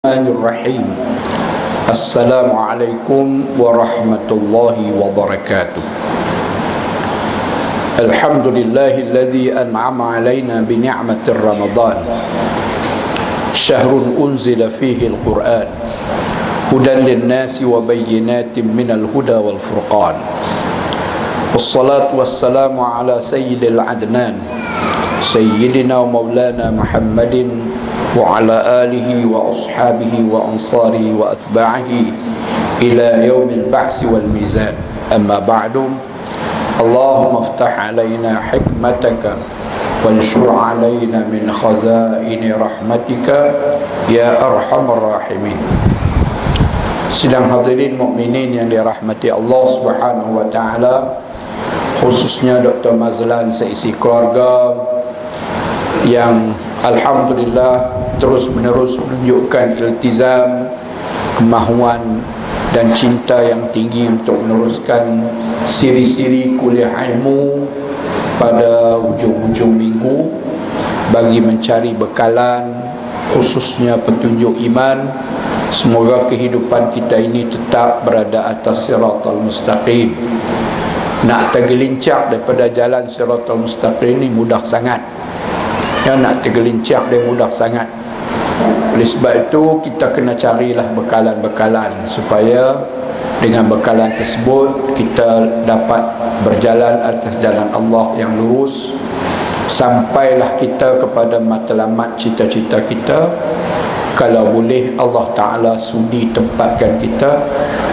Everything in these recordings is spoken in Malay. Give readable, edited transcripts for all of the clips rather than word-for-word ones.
Bismillahirrahmanirrahim. Assalamualaikum warahmatullahi wabarakatuh. Alhamdulillahilladzi an'ama alaina bi ni'matir Ramadan. Syahrun unzila fihi al-Qur'an hudan lin-nasi wa bayyinatin minal huda wal furqan. Wassalatu wassalamu ala sayyidil adnan sayyidina wa maulana Muhammadin wa ala alihi wa ashabihi wa ansarihi wa atba'ihi ila yaumil ba'si wal mizan. Amma ba'du. Allahumma iftah alaina hikmataka wanshur alaina min khazaini rahmatika ya arhamar rahimin. Sidang hadirin mukminin yang dirahmati Allah Subhanahu wa taala, khususnya Dr. Mazlan seisi keluarga yang alhamdulillah terus menerus menunjukkan iltizam, kemahuan dan cinta yang tinggi untuk meneruskan siri-siri kuliah ilmu pada hujung-hujung minggu bagi mencari bekalan khususnya petunjuk iman. Semoga kehidupan kita ini tetap berada atas siratal mustaqim. Nak tergelincir daripada jalan siratal mustaqim ini mudah sangat. Nak tergelincir dia mudah sangat. Oleh sebab itu kita kena carilah bekalan-bekalan supaya dengan bekalan tersebut kita dapat berjalan atas jalan Allah yang lurus, sampailah kita kepada matlamat cita-cita kita. Kalau boleh Allah Ta'ala sudi tempatkan kita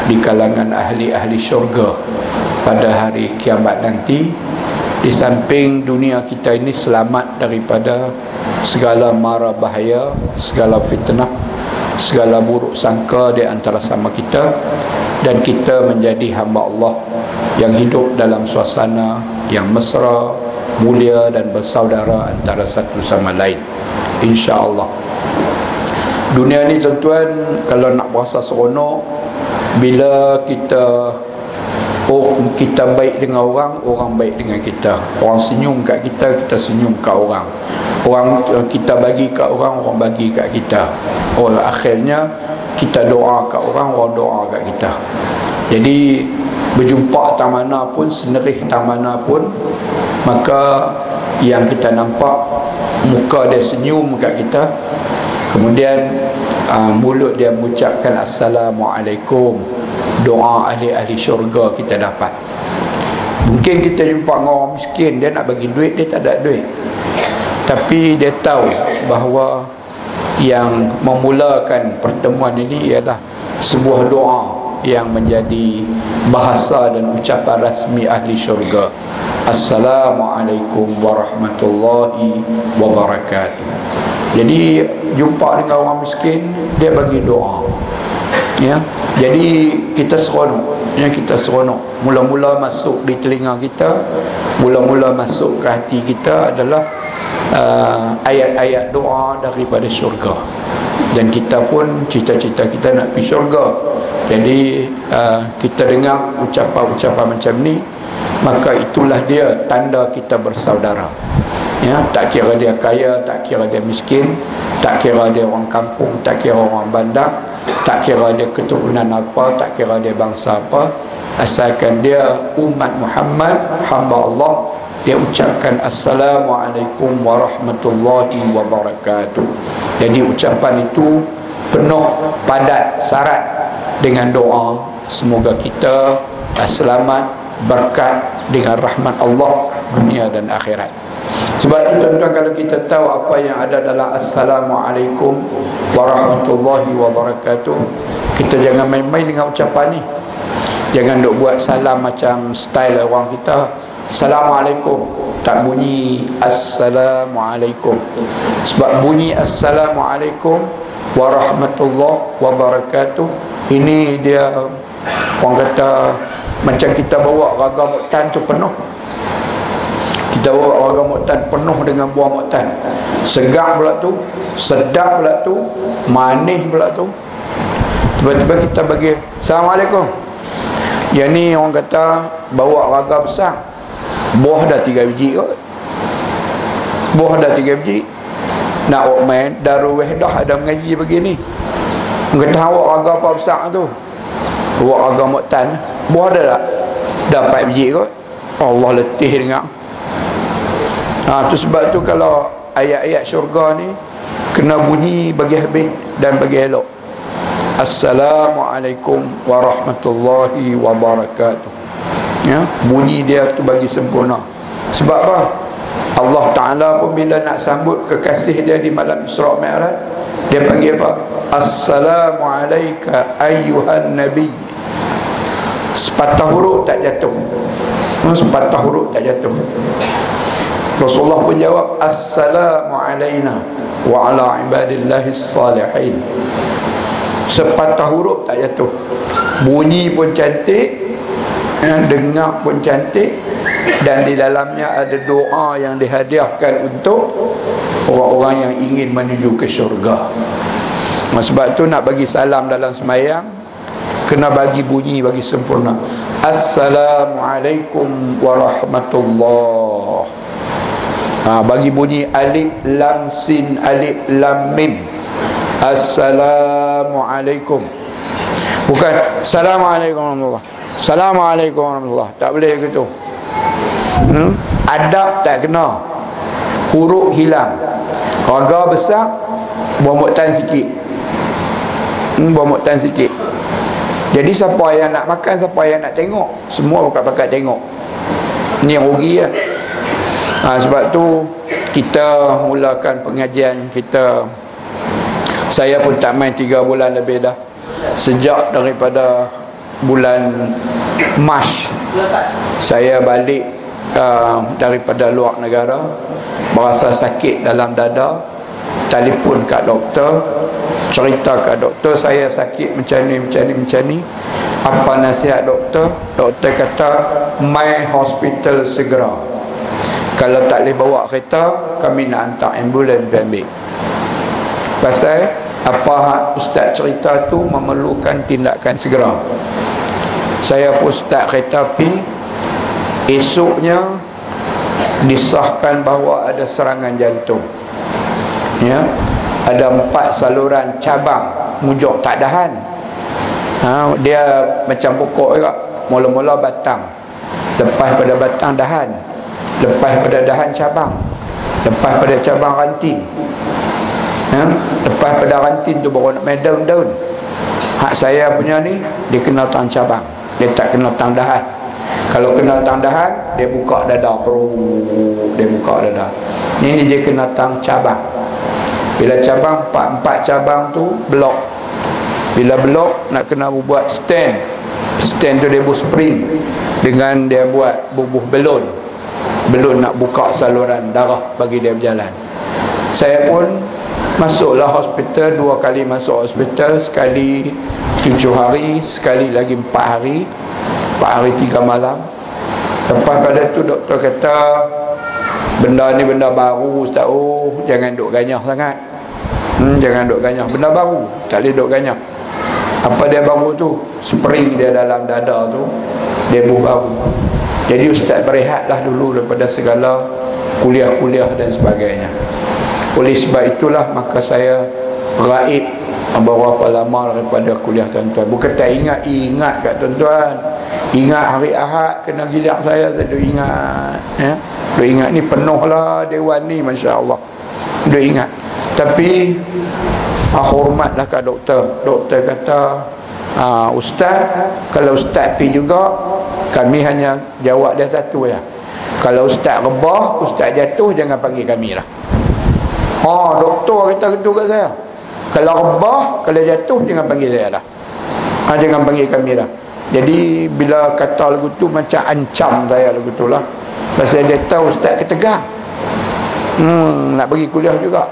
di kalangan ahli-ahli syurga pada hari kiamat nanti. Di samping dunia kita ini selamat daripada segala mara bahaya, segala fitnah, segala buruk sangka di antara sama kita, dan kita menjadi hamba Allah yang hidup dalam suasana yang mesra, mulia dan bersaudara antara satu sama lain, insya-Allah. Dunia ni tuan-tuan, kalau nak berasa seronok, bila kita baik dengan orang, orang baik dengan kita. Orang senyum kat kita, kita senyum kat orang. Orang kita bagi kat orang, orang bagi kat kita. Akhirnya kita doa kat orang, orang doa kat kita. Jadi berjumpa tak mana pun, senerih tak mana pun, maka yang kita nampak muka dia senyum kat kita, kemudian mulut dia mengucapkan Assalamualaikum. Doa ahli-ahli syurga kita dapat. Mungkin kita jumpa dengan orang miskin, dia nak bagi duit, dia tak ada duit, tapi dia tahu bahawa yang memulakan pertemuan ini ialah sebuah doa yang menjadi bahasa dan ucapan rasmi ahli syurga. Assalamualaikum warahmatullahi wabarakatuh. Jadi jumpa dengan orang miskin, dia bagi doa, ya. Jadi kita seronok, ya, kita seronok. Mula-mula masuk di telinga kita, mula-mula masuk ke hati kita adalah ayat-ayat doa daripada syurga. Dan kita pun cita-cita kita nak pergi syurga. Jadi kita dengar ucapan-ucapan macam ni, maka itulah dia tanda kita bersaudara. Ya, tak kira dia kaya, tak kira dia miskin, tak kira dia orang kampung, tak kira orang bandar, tak kira dia keturunan apa, tak kira dia bangsa apa, asalkan dia umat Muhammad, hamba Allah, dia ucapkan Assalamualaikum warahmatullahi wabarakatuh. Jadi ucapan itu penuh, padat, syarat dengan doa semoga kita selamat, berkat dengan rahmat Allah dunia dan akhirat. Sebab itu tuan-tuan, kalau kita tahu apa yang ada dalam Assalamualaikum warahmatullahi wabarakatuh, kita jangan main-main dengan ucapan ni. Jangan duk buat salam macam style orang kita, Assalamualaikum, tak bunyi Assalamualaikum. Sebab bunyi Assalamualaikum warahmatullahi wabarakatuh, ini dia orang kata macam kita bawa ragam muktan tu penuh. Kita bawa ragam muktan penuh dengan buah muktan. Segar pula tu, sedap pula tu, manis pula tu. Tiba-tiba kita bagi Assalamualaikum. Yang ni orang kata bawa ragam besar, buah dah 3 biji kot. Buah dah 3 biji. Nak main Darul Wahdah ada mengaji begini. Kata awak raga apa besar tu? Awak raga Mu'tan. Buah ada tak? Dapat biji kot. Allah letih dengar. Tu sebab tu kalau ayat-ayat syurga ni kena bunyi bagi habis dan bagi elok. Assalamualaikum warahmatullahi wabarakatuh. Ya, bunyi dia tu bagi sempurna. Sebab apa? Allah Ta'ala pun bila nak sambut kekasih dia di malam Isra' Mi'raj, dia panggil apa? Assalamualaika ayyuhan nabi. Sepatah huruf tak jatuh. Sepatah huruf tak jatuh. Rasulullah pun jawab Assalamu alaina wa ala ibadillahis salihin. Sepatah huruf tak jatuh. Bunyi pun cantik, dengar pun cantik, dan di dalamnya ada doa yang dihadiahkan untuk orang-orang yang ingin menuju ke syurga. Sebab tu nak bagi salam dalam sembahyang kena bagi bunyi bagi sempurna. Assalamualaikum warahmatullahi. Bagi bunyi alif lam sin alif lam mim. Assalamualaikum. Bukan Assalamualaikum warahmatullahi. Assalamualaikum warahmatullahi. Tak boleh gitu. Adab tak kena. Huruf hilang. Raga besar, buah Mu'tan sikit. Buah Mu'tan sikit. Jadi siapa yang nak makan, siapa yang nak tengok, semua pakat-pakat tengok. Ni yang rugi lah. Sebab tu kita mulakan pengajian kita. Saya pun tak main 3 bulan lebih dah. Sejak daripada bulan Mac saya balik daripada luar negara, berasa sakit dalam dada, telefon kat doktor, cerita kat doktor saya sakit macam ni. Apa nasihat doktor? Doktor kata mai hospital segera. Kalau tak boleh bawa kereta, kami nak hantar ambulans pergi ambil. Pasal apa ustaz cerita tu memerlukan tindakan segera. Saya pun start kereta api. Esoknya disahkan bahawa ada serangan jantung. Ya, ada 4 saluran cabang, mujuk tak tahan. Dia macam pokok juga. Mula-mula batang, lepas pada batang dahan, lepas pada dahan cabang, lepas pada cabang ranting, lepas pada ranting tu baru nak main daun-daun. Hak saya punya ni dia kena tang cabang, dia tak kena tang dahan. Kalau kena tang dahan, dia buka dada, dia buka dada. Ini dia kena tang cabang. Bila cabang, 4 cabang tu blok. Bila blok, nak kena buat stand. Stand tu dia buat spring, dengan dia buat bubuh belon. Belon nak buka saluran darah bagi dia berjalan. Saya pun masuklah hospital 2 kali masuk hospital. Sekali 7 hari, sekali lagi 4 hari. 4 hari 3 malam. Lepas pada tu doktor kata benda ni benda baru ustaz. Jangan duk ganyah sangat. Jangan duk ganyah. Benda baru, tak boleh duk ganyah. Apa dia baru tu? Spring dia dalam dada tu dia baru. Jadi ustaz berehatlah dulu daripada segala kuliah-kuliah dan sebagainya. Oleh sebab itulah maka saya raib berapa lama daripada kuliah tuan-tuan. Bukan tak ingat kat tuan-tuan. Ingat hari Ahad kena gidak saya duk ingat, ya. Duk ingat ni penuh lah dewan ni, masya-Allah. Duk ingat. Tapi hormatlah kat doktor. Doktor kata ustaz, kalau ustaz pergi juga, kami hanya jawab dia satu ya. Kalau ustaz rebah, ustaz jatuh, jangan panggil kami lah. Doktor kata gitu kat saya. Kalau rebah, kalau jatuh, jangan panggil saya lah. Jangan panggil kami lah. Jadi bila kata lagu tu macam ancam saya lagu tu lah. Pasal dia tahu ustaz ketegang. Nak pergi kuliah juga.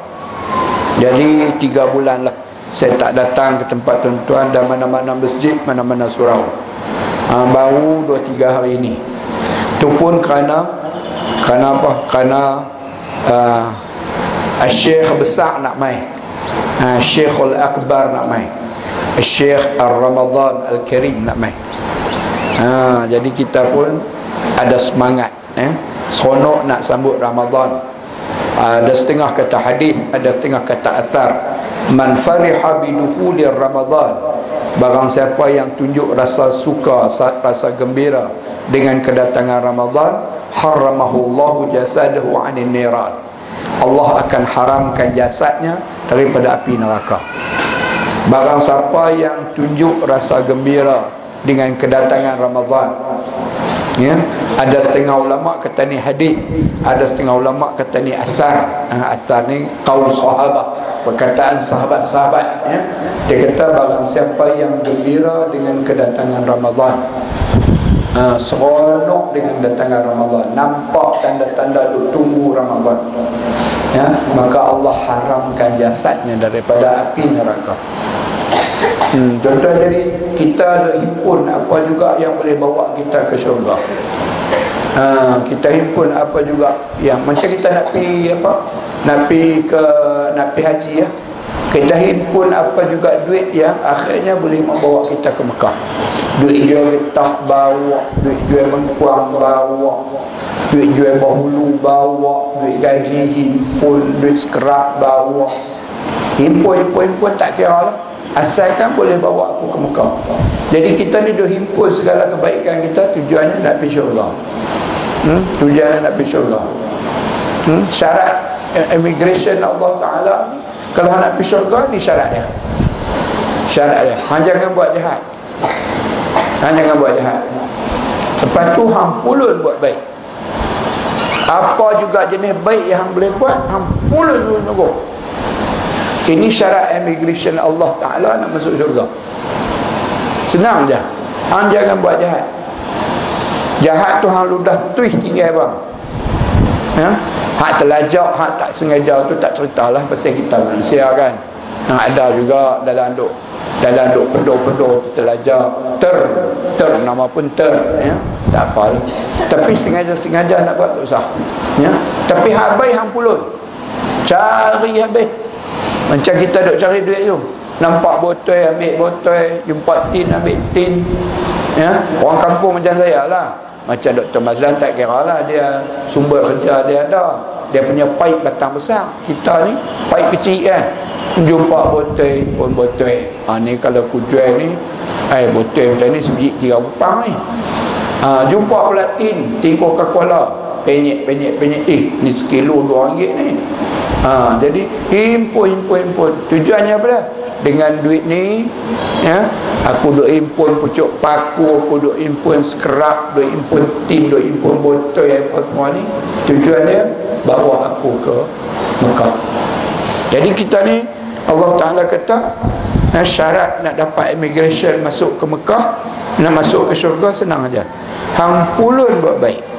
Jadi 3 bulan lah saya tak datang ke tempat tuan-tuan dan mana-mana masjid, mana-mana surau. Baru 2-3 hari ini. Itu pun kerana apa? Kerana Syekh besar nak main. Syekhul Akbar nak main. Syekh Ar-Ramadan Al-Karim nak main. Jadi kita pun ada semangat, seronok nak sambut Ramadan. Ada setengah kata hadis, ada setengah kata athar. Man fariha bidukhuli Ramadan, barang siapa yang tunjuk rasa suka, rasa gembira dengan kedatangan Ramadan, haramahullahu jasadahu 'anil niran, Allah akan haramkan jasadnya daripada api neraka. Barang siapa yang tunjuk rasa gembira dengan kedatangan Ramadan, ya, ada setengah ulama kata ni hadis, ada setengah ulama kata ni asar. Asar ni qaul sahabat, perkataan sahabat-sahabat, ya. Dia kata barang siapa yang gembira dengan kedatangan Ramadan, seronok dengan kedatangan Ramadan, nampak tanda-tanda duk tunggu Ramadan, ya, maka Allah haramkan jasadnya daripada api neraka. Tuan-tuan, jadi kita ada himpun apa juga yang boleh bawa kita ke syurga. Kita himpun apa juga yang macam kita nak pergi apa, nak pergi haji, ya. Kita himpun apa juga duit yang akhirnya boleh membawa kita ke Mekah. Duit jual getah bawa, duit jual bengkuang bawa, duit jual bahulu bawa, duit gaji himpun, duit sekerak bawa. Himpun tak kira lah, asalkan boleh bawa aku ke Mekah. Jadi kita ni dah himpun segala kebaikan kita, tujuannya nak pergi syurga. Tujuannya nak pergi syurga. Syarat immigration Allah Ta'ala, kalau nak pergi syurga ni syarat dia. Syarat dia, jangan buat jahat. Jangan buat jahat. Lepas tu hang pulun buat baik. Apa juga jenis baik yang boleh buat, hang pulun dulu. Ini syarat immigration Allah Ta'ala nak masuk syurga. Senang je. Hang jangan buat jahat. Jahat tu hang ludah twist tinggal bang, ya? Hak terlajak, hak tak sengaja tu tak ceritalah, pasal kita manusia kan. Ada juga dalam duk pedoh-pedoh terlajak, nama pun ya, tak apa lah. Tapi sengaja nak buat tak usah, ya. Tapi hak baik hang pulun cari habis. Macam kita duk cari duit tu, nampak botol ambil botol, jumpa tin ambil tin, ya. Orang kampung macam saya lah. Macam Dr. Mazlan tak kira lah, dia sumber kerja dia ada, dia punya pipe batang besar. Kita ni pipe kecil kan, jumpa botol pun botol. Ni kalau aku jual ni, botol macam ni sebiji 3 rupang ni. Jumpa pula tin Coca-Cola, penyek ni sekilo RM2 ni. Jadi himpun. Tujuannya apa dah? Dengan duit ni, ya, aku duk impun pucuk paku, aku duk impun skerak, duk impun tin, duk impun botol, apa semua ni, tujuannya bawa aku ke Mekah. Jadi kita ni Allah Ta'ala kata syarat nak dapat immigration masuk ke Mekah, nak masuk ke syurga senang aja. Hang pulun buat baik.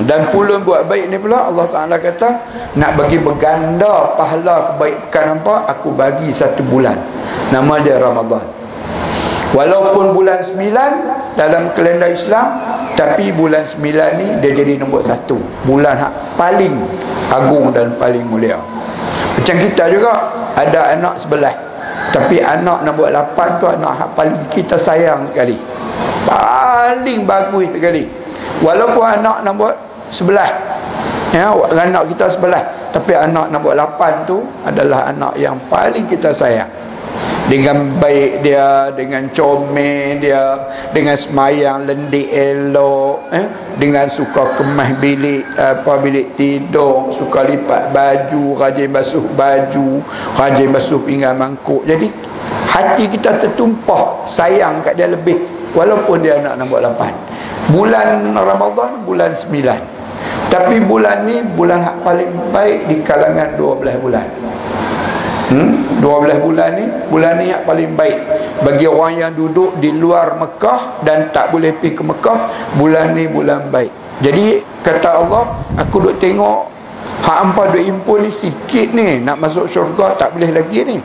Dan pulun buat baik ni pula Allah Ta'ala kata nak bagi berganda pahala kebaikan apa, aku bagi 1 bulan, nama dia Ramadan. Walaupun bulan 9 dalam kalender Islam, tapi bulan 9 ni dia jadi nombor 1, bulan hak paling agung dan paling mulia. Macam kita juga ada anak sebelah, tapi anak nombor 8 tu anak hak paling kita sayang sekali, paling bagus sekali. Walaupun anak nombor 11, ya, anak kita sebelah, tapi anak nombor 8 tu adalah anak yang paling kita sayang. Dengan baik dia, dengan comel dia, dengan semayang lendik elok, dengan suka kemas bilik tidur, suka lipat baju, rajin basuh baju, rajin basuh pinggan mangkuk. Jadi hati kita tertumpah sayang kat dia lebih, walaupun dia anak nombor 8. Bulan Ramadan bulan 9, tapi bulan ni bulan hak paling baik di kalangan 12 bulan. 12 bulan ni hak paling baik bagi orang yang duduk di luar Mekah dan tak boleh pergi ke Mekah. Bulan ni bulan baik. Jadi kata Allah, aku duk tengok hak hampa duk impun ni sikit ni, nak masuk syurga tak boleh lagi ni.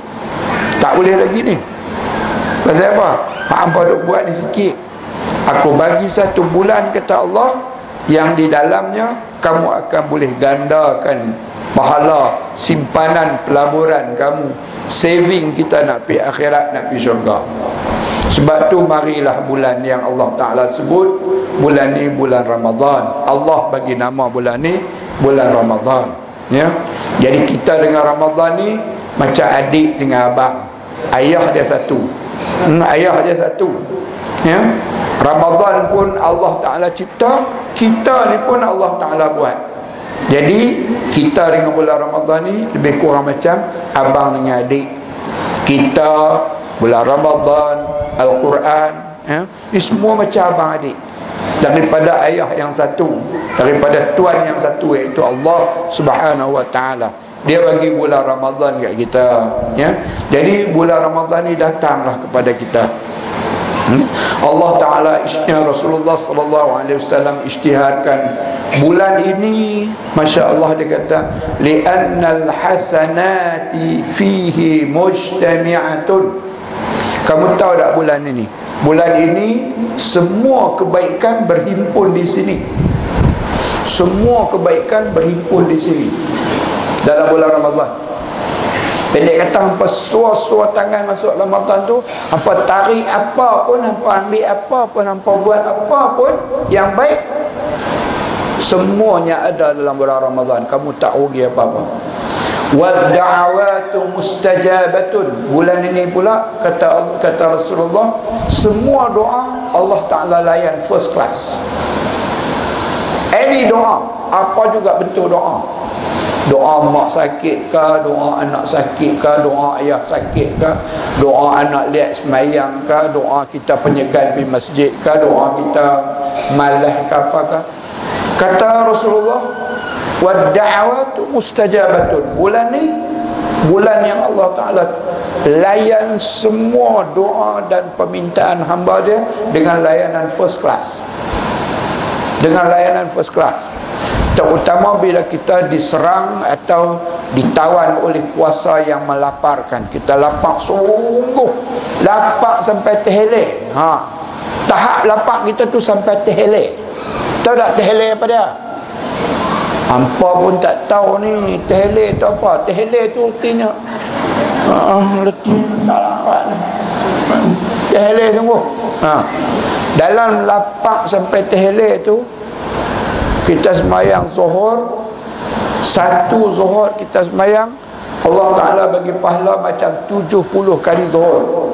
Tak boleh lagi ni. Pasal apa? Hak hampa duk buat ni sikit. Aku bagi 1 bulan kata Allah, yang di dalamnya kamu akan boleh gandakan pahala simpanan pelaburan kamu, saving kita nak pergi akhirat, nak pergi syurga. Sebab tu marilah bulan yang Allah Ta'ala sebut, bulan ni bulan Ramadan. Allah bagi nama bulan ni bulan Ramadan, ya. Jadi kita dengan Ramadan ni macam adik dengan abang, ayah dia satu, ayah dia satu, ya. Ramadan pun Allah Ta'ala cipta, kita ni pun Allah Ta'ala buat. Jadi kita dengan bulan Ramadan ni lebih kurang macam abang dengan adik. Kita bulan Ramadan, Al-Quran, ya, ini semua macam abang adik, daripada ayah yang satu, daripada Tuhan yang satu, iaitu Allah Subhanahu Wa Ta'ala. Dia bagi bulan Ramadan kat kita, ya. Jadi bulan Ramadan ni datanglah kepada kita. Allah Ta'ala Rasulullah SAW isytiharkan bulan ini, Masya Allah, dia kata li'annal hasanati fihi mujtami'atun. Kamu tahu tak bulan ini? Bulan ini semua kebaikan berhimpun di sini. Semua kebaikan berhimpun di sini dalam bulan Ramadan. Pendek kata, hampa suar-suar tangan masuk Ramadan tu, hampa tarik apa pun, hampa ambil apa pun, hampa buat apa pun yang baik, semuanya ada dalam bulan Ramadan. Kamu tak rugi apa-apa. Wad-da'awatu mustajabatun. Bulan ini pula kata Rasulullah, semua doa Allah Ta'ala layan first class. Any doa, apa juga bentuk doa, doa mak sakit ke, doa anak sakit ke, doa ayah sakit ke, doa anak lihat semayang ke, doa kita penyekat di masjid ke, doa kita malah ke apa ke, kata Rasulullah, wad-da'awatu mustajabatun. Bulan ni bulan yang Allah Ta'ala layan semua doa dan permintaan hamba dia dengan layanan first class, dengan layanan first class. Terutama bila kita diserang atau ditawan oleh puasa yang melaparkan. Kita lapar sungguh, lapar sampai terhelek. Tahap lapar kita tu sampai terhelek. Tahu tak terhelek apa dia? Hampa pun tak tahu ni terhelek tu apa. Terhelek tu artinya letih tak dapat. Terhelek sungguh. Dalam lapar sampai terhelek tu, kita semayang zuhur, satu zuhur kita semayang, Allah Ta'ala bagi pahala macam 70 kali zuhur.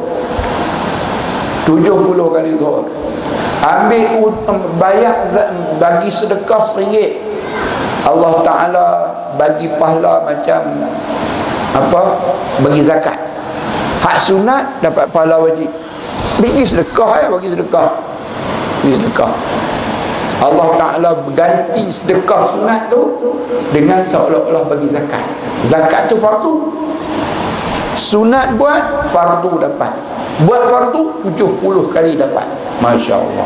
70 kali zuhur. Ambil bayar, bagi sedekah RM1, Allah Ta'ala bagi pahala macam apa? Bagi zakat. Hak sunat dapat pahala wajib. Bagi sedekah, ya, bagi sedekah. Bagi sedekah. Allah Ta'ala berganti sedekah sunat tu dengan seolah-olah bagi zakat. Zakat tu fardu, sunat buat, fardu dapat. Buat fardu 70 kali dapat. Masya Allah.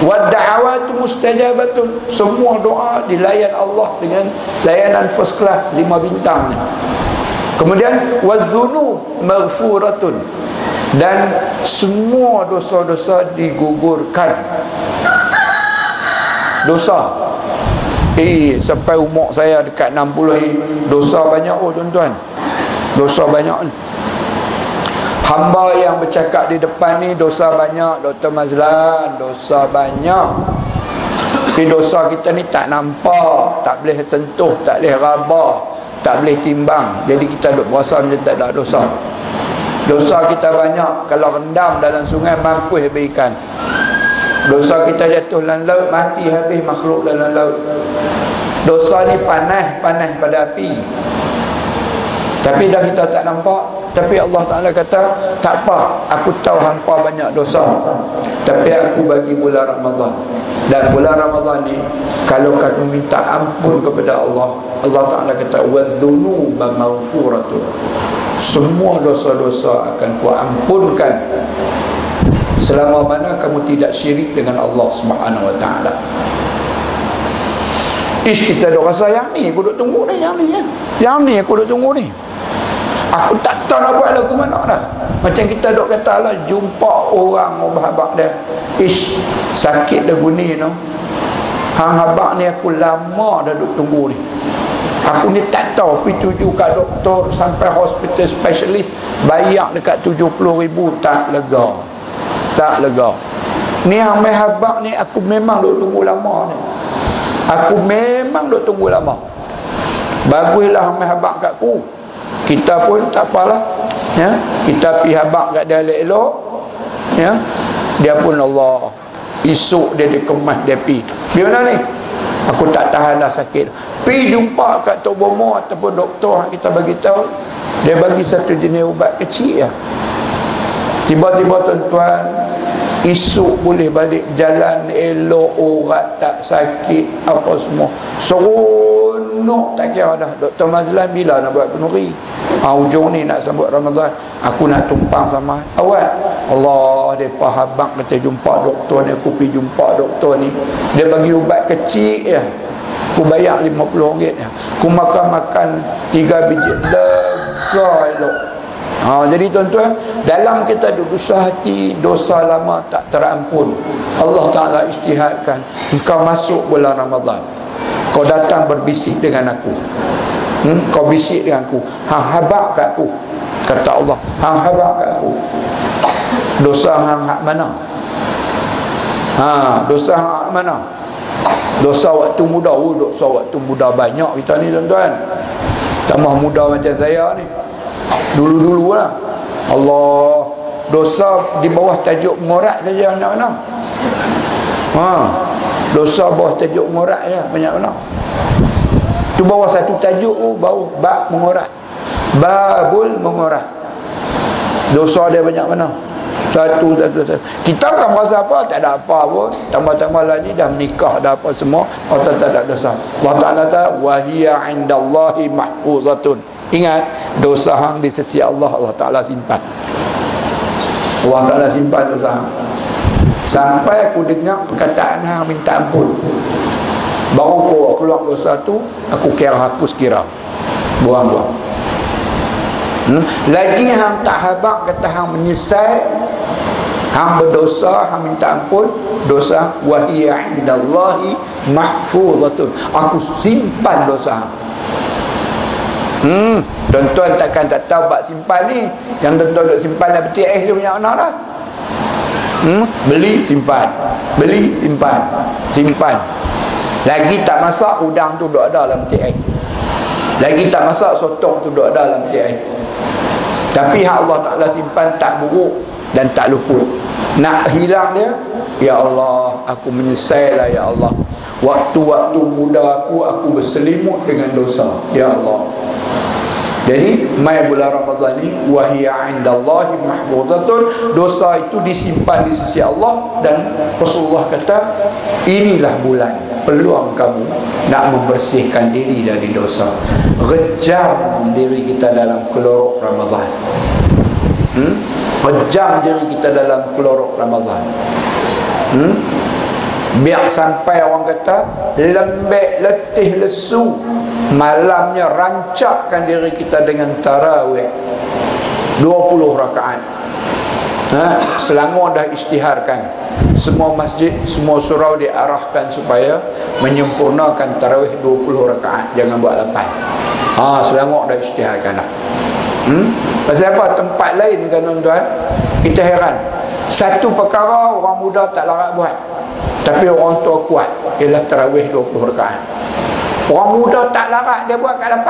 Wad-da'awatu mustajabatun. Semua doa dilayan Allah dengan layanan first class, 5 bintang. Kemudian waz-dzunub maghfuratun. Dan semua dosa-dosa digugurkan. Dosa, sampai umur saya dekat 60 ni, dosa banyak. Oh tuan-tuan, dosa banyak ni. Hamba yang bercakap di depan ni dosa banyak, Dr. Mazlan, dosa banyak. Tapi dosa kita ni tak nampak, tak boleh sentuh, tak boleh rabah, tak boleh timbang. Jadi kita duk berasa macam tak ada dosa. Dosa kita banyak. Kalau rendam dalam sungai, mampus habis ikan. Dosa kita jatuh dalam laut, mati habis makhluk dalam laut. Dosa ni panas pada api, tapi dah kita tak nampak. Tapi Allah Ta'ala kata, tak apa, aku tahu hampa banyak dosa, tapi aku bagi bulan Ramadan. Dan bulan Ramadan ni, kalau kamu minta ampun kepada Allah, Allah Ta'ala kata wadzunuba maghfuratun. Semua dosa-dosa akan ku ampunkan selama mana kamu tidak syirik dengan Allah Subhanahu Wa Ta'ala. Kita duk rasa yang ni aku duk tunggu ni, yang ni ya. Yang ni aku duk tunggu ni. Aku tak tahu nak buat lagu mana dah. Macam kita duk kata lah, jumpa orang habak dia, sakit dah guni no. Hang habak ni aku lama dah duk tunggu ni. Aku ni tak tahu, pergi tuju kat doktor sampai hospital specialist, bayar dekat 70,000, tak lega. Tak lega. Ni yang mai habak ni aku memang duk tunggu lama ni. Aku memang duk tunggu lama. Baguslah mai habak kat aku. Kita pun tak apalah, ya. Kita pi habaq kat dia elok-elok, ya. Dia pun Allah, esok dia dikemas dia pi. Dia mana ni? Aku tak tahan dah sakit. Pi jumpa kat Tok Bomo ataupun doktor kita bagi tahu, dia bagi satu jenis ubat kecil ya. Tiba-tiba tuan-tuan, esok boleh balik jalan elok, orang tak sakit apa semua. Seronok tak kira dah. Dr. Mazlan bila nak buat kenduri? Hujung ni nak sambut Ramadan, aku nak tumpang sama awal. Allah, dia pahabang kata jumpa doktor ni, aku pergi jumpa doktor ni, dia bagi ubat kecil ya. Aku bayar RM50 ya. Aku makan 3 biji lega elok. Jadi tuan-tuan, dalam kita ada dosa hati, dosa lama tak terampun, Allah Ta'ala isytiharkan engkau masuk bulan Ramadan, kau datang berbisik dengan aku, kau bisik dengan aku, hang habaq kat aku, kata Allah, hang habaq kat aku. Dosa hang hak mana? Dosa hang hak mana? Dosa waktu muda. Dosa waktu muda banyak kita ni tuan-tuan. Tambah muda macam saya ni, dulu-dulu lah. Allah, dosa di bawah tajuk ngorak saja banyak mana? Dosa bawah tajuk ngorak saja banyak mana? Tu bawah satu tajuk bau bab mengorat, babul mengorat. Dosa dia banyak mana? Satu. Kita bukan merasa apa, tak ada apa pun. Tambah-tambah lagi dah menikah, dah apa semua, pasal tak ada dosa. Allah Ta'ala kata wa hiya 'indallahi mahfuzatun. Ingat, dosa hang di sisi Allah, Allah Ta'ala simpan. Allah Ta'ala simpan dosa hang. Sampai aku dengar perkataan hang minta ampun, baru kau keluar dosa tu, aku kira hapus kira, buang-buang. Lagi hang tak habaq kata hang menyesal, hang berdosa, hang minta ampun, dosa wa hiya 'indallahi mahfuzatun, aku simpan dosa hang. Tuan-tuan takkan tak tahu bab simpan ni. Yang tuan-tuan duk simpan dah peti tu banyak mana dah. Beli simpan, beli simpan, simpan. Lagi tak masak, udang tu duk ada dalam peti. Lagi tak masak, sotong tu duk ada dalam peti. Tapi hak Allah Ta'ala simpan tak buruk dan tak luput. Nak hilang dia, ya Allah, aku menyesal lah ya Allah, waktu-waktu muda aku berselimut dengan dosa, ya Allah. Jadi mai bulan Ramadan ni wa hiya 'indallahi mahfuzatun, dosa itu disimpan di sisi Allah. Dan Rasulullah kata, inilah bulan peluang kamu nak membersihkan diri dari dosa. Rejam diri kita dalam kelorok Ramadan. Rejam diri kita dalam kelorok Ramadan. Biar sampai orang kata lembek, letih, lesu, malamnya rancakkan diri kita dengan tarawih 20 rakaat. Selangor dah isytiharkan, semua masjid, semua surau diarahkan supaya menyempurnakan tarawih 20 rakaat, jangan buat 8. Selangor dah isytiharkan dah. Pasal apa? Tempat lain kan tuan-tuan, kita heran, satu perkara orang muda tak larat buat, tapi orang tua kuat, ialah tarawih 20 rakaat. Orang muda tak larat dia buat kat 8.